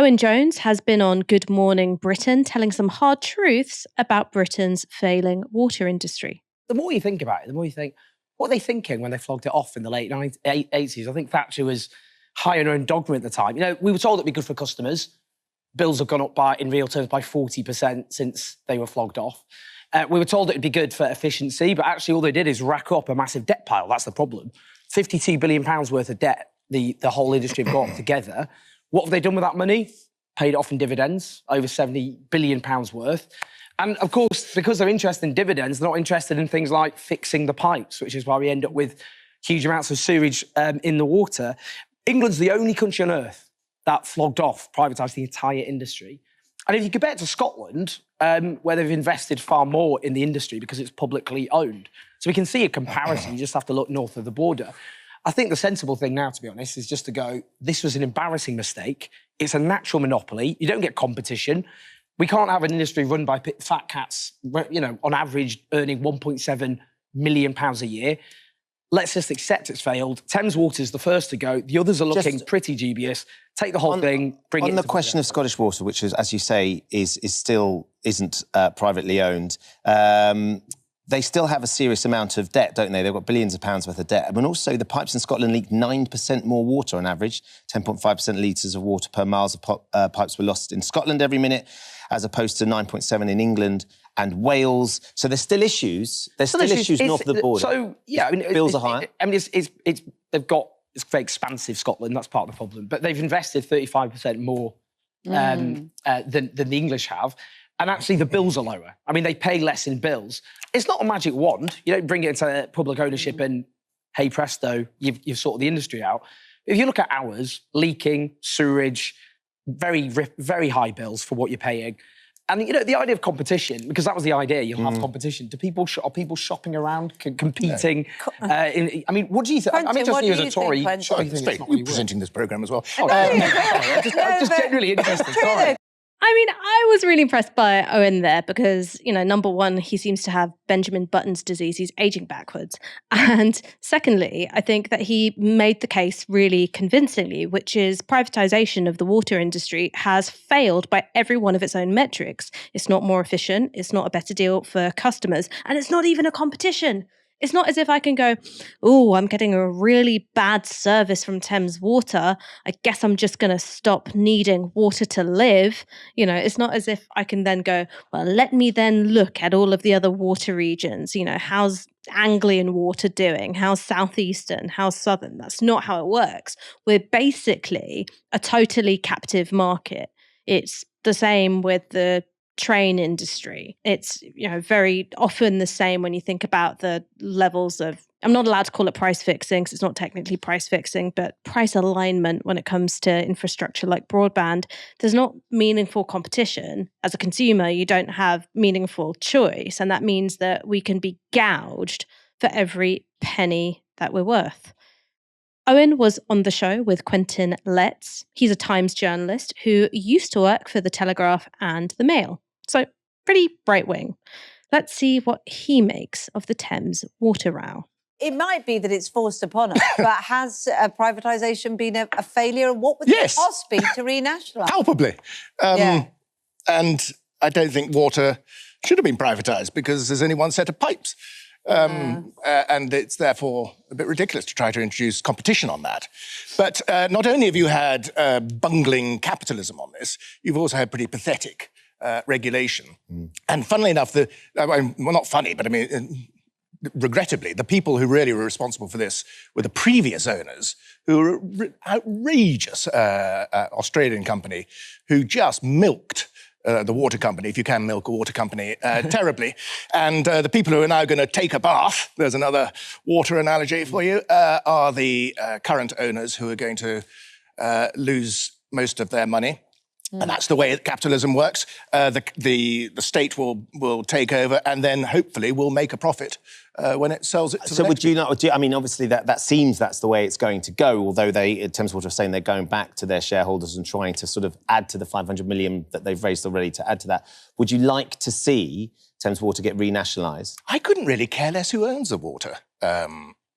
Owen Jones has been on Good Morning Britain telling some hard truths about Britain's failing water industry. The more you think about it, the more you think, what are they thinking when they flogged it off in the late 80s? I think Thatcher was high on her own dogma at the time. You know, we were told it'd be good for customers. Bills have gone up in real terms by 40% since they were flogged off. We were told it'd be good for efficiency, but actually all they did is rack up a massive debt pile. That's the problem. £52 billion worth of debt the whole industry have got together. What have they done with that money? Paid it off in dividends, over £70 billion worth. And of course, because they're interested in dividends, they're not interested in things like fixing the pipes, which is why we end up with huge amounts of sewage in the water. England's the only country on earth that flogged off, privatised the entire industry. And if you compare it to Scotland, where they've invested far more in the industry because it's publicly owned. So we can see a comparison, you just have to look north of the border. I think the sensible thing now, to be honest, is just to go, this was an embarrassing mistake. It's a natural monopoly. You don't get competition. We can't have an industry run by fat cats, you know, on average earning £1.7 million a year. Let's just accept it's failed. Thames Water's the first to go. The others are looking pretty dubious. Take the whole thing, bring it on the question of Scottish Water, which is, as you say, isn't privately owned. They still have a serious amount of debt, don't they? They've got billions of pounds worth of debt. And also, the pipes in Scotland leak 9% more water on average. 10.5% litres of water per miles of pipes were lost in Scotland every minute, as opposed to 9.7 in England and Wales. So there's still issues. There's still issues north of the border. So, yeah, I mean... Bills are higher. I mean, it's very expansive, Scotland, that's part of the problem. But they've invested 35% more than the English have. And actually, the bills are lower. I mean, they pay less in bills. It's not a magic wand. You don't bring it into public ownership and, hey, presto, you've sorted the industry out. If you look at ours, leaking, sewerage, very, very high bills for what you're paying. And, you know, the idea of competition, because that was the idea, you'll have competition. Are people shopping around, competing? No. I mean, what do you think? I'm interested in you as a Tory. You're presenting this programme as well. I'm just generally interested, sorry. I mean, I was really impressed by Owen there because, you know, number one, he seems to have Benjamin Button's disease. He's aging backwards. And secondly, I think that he made the case really convincingly, which is privatisation of the water industry has failed by every one of its own metrics. It's not more efficient. It's not a better deal for customers. And it's not even a competition. It's not as if I can go, oh, I'm getting a really bad service from Thames Water. I guess I'm just going to stop needing water to live. You know, it's not as if I can then go, well, let me then look at all of the other water regions. You know, how's Anglian water doing? How's Southeastern? How's Southern? That's not how it works. We're basically a totally captive market. It's the same with the train industry. It's, you know, very often the same when you think about the levels of, I'm not allowed to call it price fixing because it's not technically price fixing, but price alignment when it comes to infrastructure like broadband. There's not meaningful competition. As a consumer, you don't have meaningful choice. And that means that we can be gouged for every penny that we're worth. Owen was on the show with Quentin Letts. He's a Times journalist who used to work for The Telegraph and The Mail. So, pretty right-wing. Let's see what he makes of the Thames water row. It might be that it's forced upon us, but has privatisation been a failure? And what would the cost be to renationalise? Palpably. And I don't think water should have been privatised because there's only one set of pipes. And it's therefore a bit ridiculous to try to introduce competition on that. But not only have you had bungling capitalism on this, you've also had pretty pathetic regulation. And funnily enough, well, not funny, but I mean, regrettably, the people who really were responsible for this were the previous owners, who were outrageous Australian company who just milked the water company, if you can milk a water company, terribly. And the people who are now going to take a bath, there's another water analogy for you, are the current owners who are going to lose most of their money. And that's the way capitalism works. The state will take over and then hopefully will make a profit when it sells it to So would you not... I mean, obviously, that seems that's the way it's going to go, although Thames Water are saying they're going back to their shareholders and trying to sort of add to the 500 million that they've raised already to add to that. Would you like to see Thames Water get renationalised? I couldn't really care less who owns the water.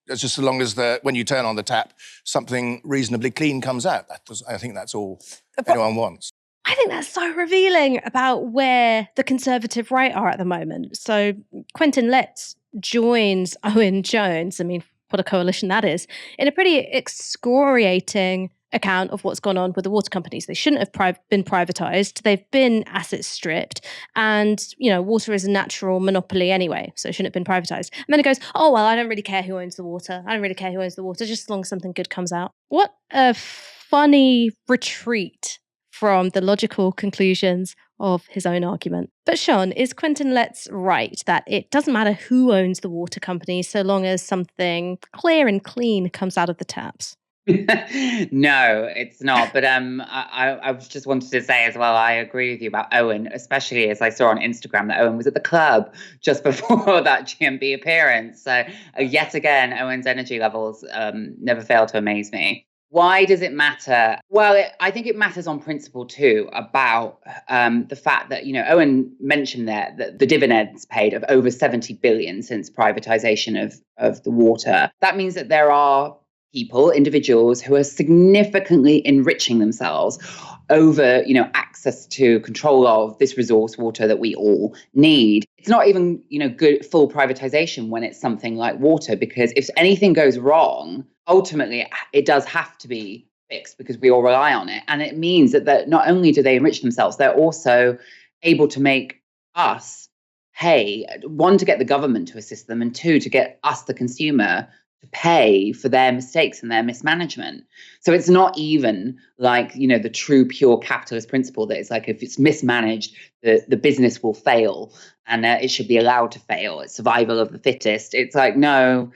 It's just as long as when you turn on the tap, something reasonably clean comes out. I think that's all anyone wants. I think that's so revealing about where the Conservative right are at the moment. So Quentin Letts joins Owen Jones. I mean, what a coalition that is, in a pretty excoriating account of what's gone on with the water companies. They shouldn't have been privatised. They've been assets stripped. And, water is a natural monopoly anyway, so it shouldn't have been privatised. And then it goes, oh, well, I don't really care who owns the water. I don't really care who owns the water, just as long as something good comes out. What a funny retreat from the logical conclusions of his own argument. But Sean, is Quentin Letts right that it doesn't matter who owns the water company so long as something clear and clean comes out of the taps? No, it's not. But I just wanted to say as well, I agree with you about Owen, especially as I saw on Instagram that Owen was at the club just before that GMB appearance. So yet again, Owen's energy levels never fail to amaze me. Why does it matter? Well, I think it matters on principle too, about the fact that, Owen mentioned there that the dividends paid of over 70 billion since privatization of the water. That means that there are individuals who are significantly enriching themselves over, access to control of this resource water that we all need. It's not even, good full privatization when it's something like water, because if anything goes wrong, ultimately it does have to be fixed because we all rely on it. And it means that not only do they enrich themselves, they're also able to make us pay, one, to get the government to assist them, and two, to get us, the consumer, to pay for their mistakes and their mismanagement. So it's not even like, the true pure capitalist principle that it's like, if it's mismanaged, the business will fail and it should be allowed to fail. It's survival of the fittest. It's like, no,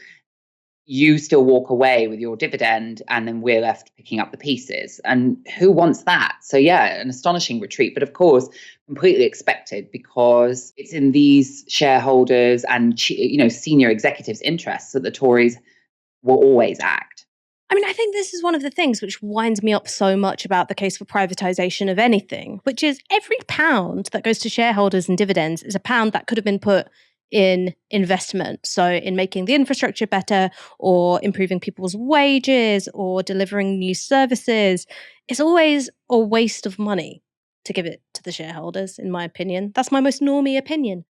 you still walk away with your dividend and then we're left picking up the pieces. And who wants that? So yeah, an astonishing retreat, but of course, completely expected, because it's in these shareholders and, senior executives' interests that the Tories will always act. I mean, I think this is one of the things which winds me up so much about the case for privatisation of anything, which is every pound that goes to shareholders and dividends is a pound that could have been put in investment. So in making the infrastructure better, or improving people's wages, or delivering new services. It's always a waste of money to give it to the shareholders, in my opinion. That's my most normie opinion.